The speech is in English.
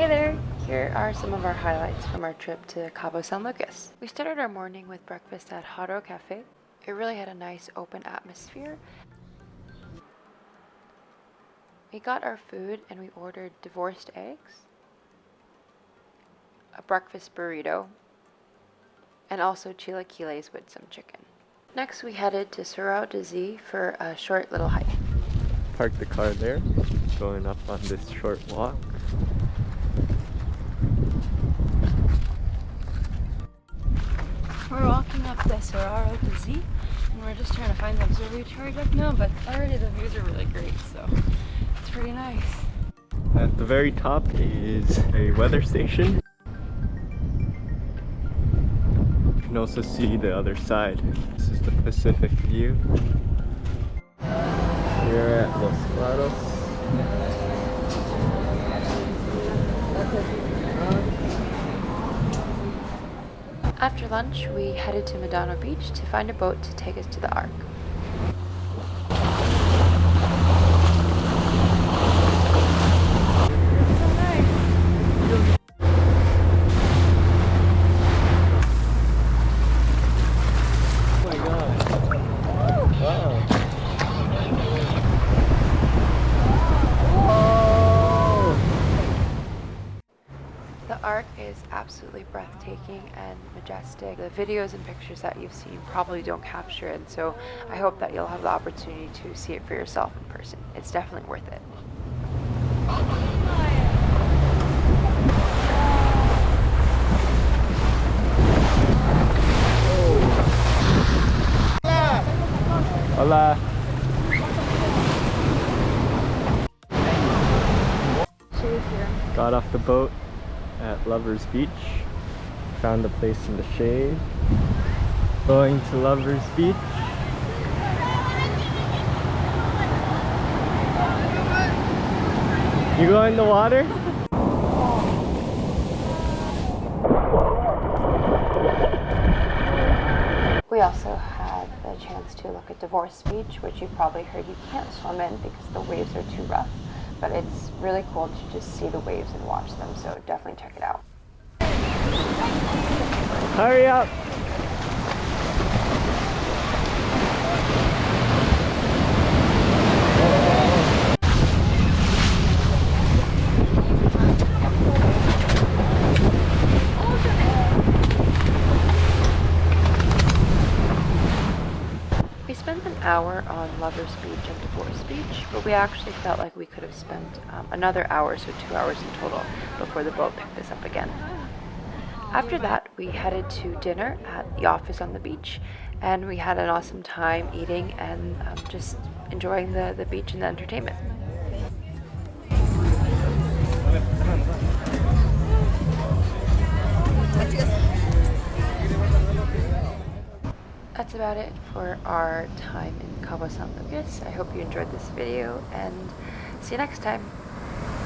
Hey there! Here are some of our highlights from our trip to Cabo San Lucas. We started our morning with breakfast at Jarro Cafe. It really had a nice open atmosphere. We got our food and we ordered divorced eggs, a breakfast burrito, and also chilaquiles with some chicken. Next we headed to Cerro de Z for a short little hike. Parked the car there, going up on this short walk. We're walking up the Cerro de Z and we're just trying to find the observatory right now, but already the views are really great, so it's pretty nice. At the very top is a weather station. You can also see the other side. This is the Pacific view. Here at Los Claros. After lunch, we headed to Medano Beach to find a boat to take us to the Ark. The Ark is absolutely breathtaking and majestic. The videos and pictures that you've seen probably don't capture it, so I hope that you'll have the opportunity to see it for yourself in person. It's definitely worth it. Hola! Got off the boat at Lovers Beach. Found a place in the shade. Going to Lovers Beach. You go in the water? We also had the chance to look at Divorce Beach, which you've probably heard you can't swim in because the waves are too rough. But it's really cool to just see the waves and watch them, so definitely check it out. Hurry up! We spent an hour on Lovers Beach and Divorce Beach, but we actually felt like we could have spent another hour, so 2 hours in total, before the boat picked us up again. After that, we headed to dinner at the office on the beach, and we had an awesome time eating and just enjoying the beach and the entertainment. That's about it for our time in Cabo San Lucas. I hope you enjoyed this video and see you next time.